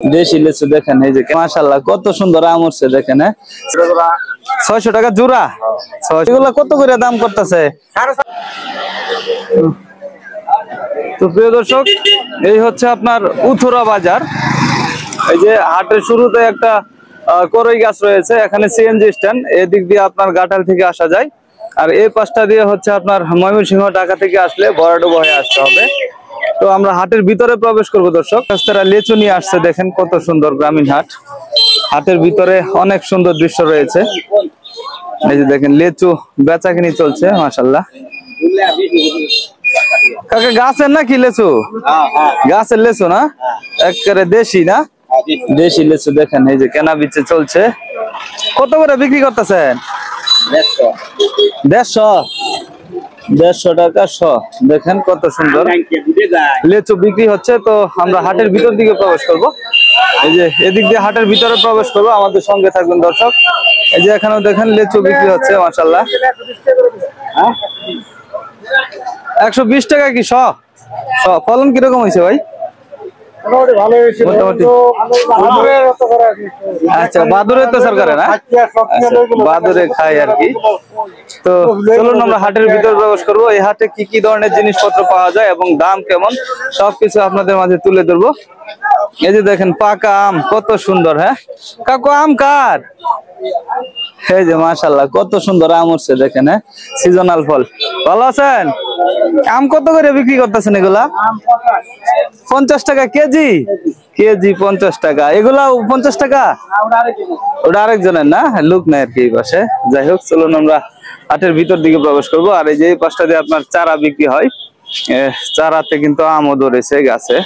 দেশি লিচু দেখেন, এই যে মাশাআল্লাহ কত সুন্দর আম উঠছে দেখেন। 600 টাকা জোড়া। এগুলা কত করে দাম করতেছে? তো প্রিয় দর্শক, এই হচ্ছে আপনার উথুরা বাজার। এই যে হাটের শুরুতে একটা করই গাছ রয়েছে, এখানে সিএনজি স্ট্যান্ড, এদিক দিয়ে আপনার গাটাল থেকে আসা যায়। আর এই পাশটা দিয়ে হচ্ছে আপনার ময়মনসিংহ ঢাকা থেকে আসলে ভরাডুবো হয়ে আসতে হবে। তো আমরা হাটের ভিতরে প্রবেশ করবো দর্শক। তারা লেচু নিয়ে আসছে, দেখেন কত সুন্দর গ্রামীণ হাট। হাটের ভিতরে অনেক সুন্দর দৃশ্য রয়েছে। এই যে দেখেন লেচু বেচাকিনি চলছে মাশাআল্লাহ। কাকা গাছের নাকি লেচু? গাছের লেচু না, একেবারে দেশি না? দেশি লেচু দেখেন, এই যে কেনা বিচে চলছে। কত করে বিক্রি করতেছেন? 150 টাকা শ। দেখেন কত সুন্দর লেচু বিক্রি হচ্ছে। তো আমরা হাটের ভিতর দিকে প্রবেশ করব। এই যে এদিক দিয়ে হাটের ভিতরে প্রবেশ করবো, আমাদের সঙ্গে থাকবেন দর্শক। এই যে এখানেও দেখেন লেচু বিক্রি হচ্ছে মাশাআল্লাহ। 120 টাকা কি শ? ফলন কিরকম হয়েছে ভাই? আচ্ছা, বাদুরে তো সরকারে না, বাদুরে খায় আর কি। তো চলুন আমরা হাটের ভিতর প্রবেশ করবো। এই হাটে কি কি ধরনের জিনিসপত্র পাওয়া যায় এবং দাম কেমন সবকিছু আপনাদের মাঝে তুলে ধরবো। এই যে দেখেন পাকা আম কত সুন্দর। হ্যাঁ কাকু, আম কার? এই যে মাশাআল্লাহ কত সুন্দর আম উঠছে দেখেন। হ্যাঁ, সিজনাল ফল। ভালো আছেন? আম কত করে বিক্রি করতেছেন এগুলা? 50 টাকা কেজি। কেজি 50 টাকা। এগুলাও 50 টাকা? ওটা আরেকজনের না, লোক নাই আর কি এই পাশে। যাই হোক, চলুন আমরা হাটের ভিতর দিকে প্রবেশ করবো। আর এই যে এই পাশটা দিয়ে আপনার চারা বিক্রি হয়, চারাতে কিন্তু আমও ধরেছে গাছে।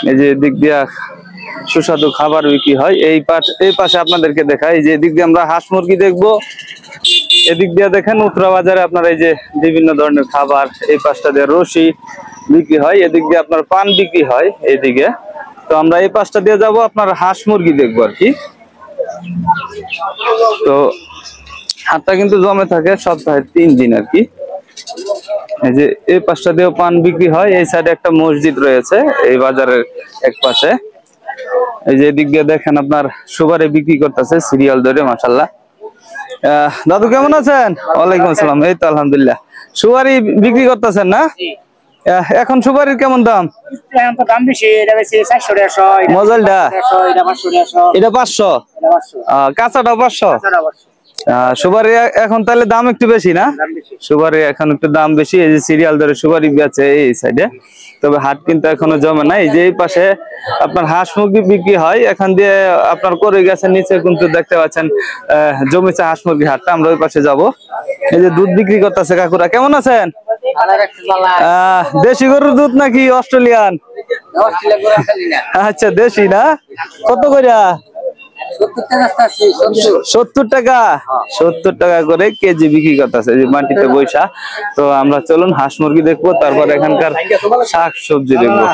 এই যে দিক দিয়া সুস্বাদু খাবার বিক্রি হয়। এই পাশে আপনাদেরকে দেখাই, যে দিক দিয়ে আমরা হাঁস মুরগি দেখবো। এদিক দিয়ে দেখেন উত্তরা বাজারে আপনার এই যে বিভিন্ন ধরনের খাবার। এই পাশটা দিয়ে রশি বিক্রি হয়, এদিক দিয়ে আপনার পান বিক্রি হয় এইদিকে। তো আমরা এই পাশটা দিয়ে যাব, আপনার হাঁস মুরগি দেখবো আর কি। তো হাটটা কিন্তু জমে থাকে সপ্তাহে 3 দিন আর কি। এই যে এই পাশটা দিয়েও পান বিক্রি হয়। এই সাইডে একটা মসজিদ রয়েছে এই বাজারের এক পাশে। এই যে এদিক দিয়ে দেখেন আপনার সুপারি বিক্রি করতেছে সিরিয়াল ধরে মাশাআল্লাহ। দাদু কেমন আছেন? ওয়ালাইকুম আসসালাম। এই তো আলহামদুলিল্লাহ। সুপারি বিক্রি করতেছেন না? এখন সুপারির কেমন দাম? মজলটা এটা 500, কাঁচাটা 500। সুপারি এখন তাহলে দাম একটু বেশি না? সুপারি এখন একটু দাম বেশি। এই যে সিরিয়াল ধরে সুপারি বেচে এই সাইডে। তবে হাট কিন্তু এখনো জমে না। এই যে এই পাশে আপনার হাঁস মুরগি বিক্রি হয়, এখান দিয়ে আপনার করে গেছে নিচে কিন্তু দেখতে পাচ্ছেন জমিছে হাঁস মুরগি হাটটা। আমরা ওই পাশে যাব। এই যে দুধ বিক্রি করতেছে কাকুরা। কেমন আছেন? দেশি গরুর দুধ নাকি অস্ট্রেলিয়ান? আচ্ছা, দেশি না। কত করে? 70 টাকা। 70 টাকা করে কেজি বিক্রি করতেছে মাটিতে বৈশা। তো আমরা চলুন হাঁস মুরগি দেখবো, তারপর এখানকার শাক সবজি দেখবো।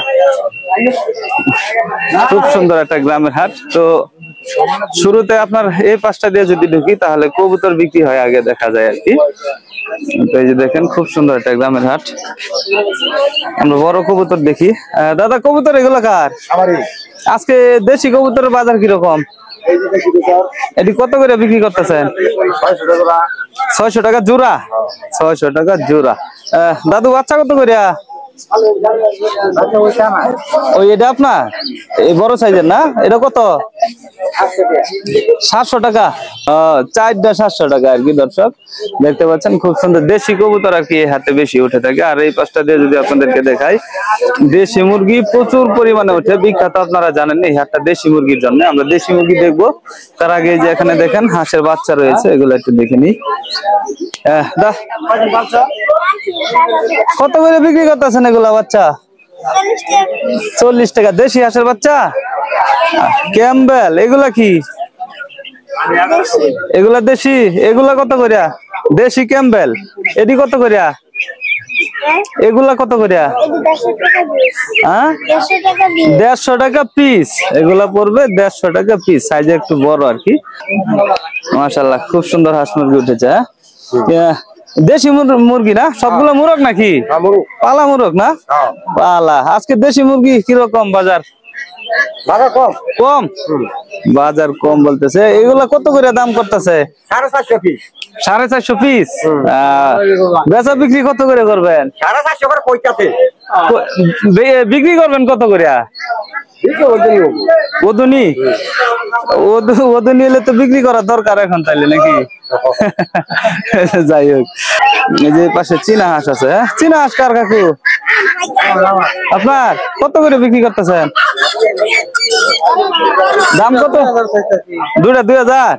খুব সুন্দর একটা গ্রামের হাট। তো শুরুতে আপনার এই পাশটা দিয়ে যদি ঢুকি তাহলে কবুতর বিক্রি হয় আগে দেখা যায় আর কি। তো এই যে দেখেন খুব সুন্দর একটা গ্রামের হাট। আমরা বড় কবুতর দেখি। দাদা, কবুতর এগুলো কার? আজকে দেশি কবুতরের বাজার কিরকম? এটি কত করে বিক্রি করতেছেন? 600 টাকা জোড়া। 600 টাকা জোড়া। দাদু, বাচ্চা কত করে? ওই এটা আপনার এই বড় সাইজের না? এটা কত? 700 টাকা। 4টা 700 টাকা আর কি। দর্শক দেখতে পাচ্ছেন খুব সুন্দর দেশি কবুতর আর কি হাতে বেশি উঠে থাকে। আর এই পাশটা দিয়ে যদি আপনাদেরকে দেখাই, দেশি মুরগি প্রচুর পরিমাণে ওঠে, বিখ্যাত আপনারা জানেন এই হাটটা দেশি মুরগির জন্য। আমরা দেশি মুরগি দেখবো তার আগে যে এখানে দেখেন হাঁসের বাচ্চা রয়েছে, এগুলো একটু দেখে নিই। কত করে বিক্রি করতেছেন এগুলা বাচ্চা? 40 টাকা। দেশি হাঁসের বাচ্চা ক্যাম্বেল, এগুলা কি? এগুলা দেশি। এগুলা কত করিয়া? দেশি ক্যাম্বেল। এটি কত করিয়া? এগুলা কত করিয়া? 150 টাকা পিস। এগুলা পড়বে 150 টাকা পিস। সাইজে একটু বড় আর কি। মাশাআল্লাহ খুব সুন্দর হাঁস মুরগি উঠেছে। দেশি মুরগি না? সবগুলো মুরগ নাকি? পালা মুরগ না? পালা। আজকে দেশি মুরগি কিরকম বাজার? কম বাজার কম বলতেছে। এগুলা কত করে দাম করতেছে? 450 পিস। 450 পিস। বেচা বিক্রি কত করে করবেন? 450 করে কইতাছে। বিক্রি করবেন কত করে? ওদুনি ওদুনি হলে তো বিক্রি করার দরকার এখন তাইলে নাকি? যাই হোক, এই যে পাশে চীনা হাঁস আছে। হ্যাঁ, চীনা হাঁস কার কাকু? আপনার। কত করে বিক্রি করতেছেন? দাম কত? দুটা 2000।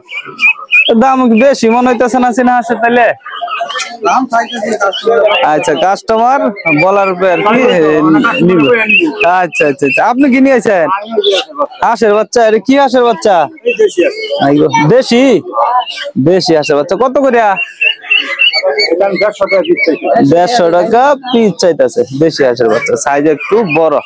দাম বেশি মনে হইতেছে না চীনা হাঁসের তাইলে? আচ্ছা, কাস্টমার বলার উপরে আর কি নিব। আচ্ছা আচ্ছা আচ্ছা, আপনি কি নিয়েছেন? হাঁসের বাচ্চা। এটা কি হাঁসের বাচ্চা? দেশি। দেশি হাঁসের বাচ্চা কত করে? 150 টাকা পিস চাইতেছে। দেশি হাঁসের বাচ্চা, সাইজ একটু বড়।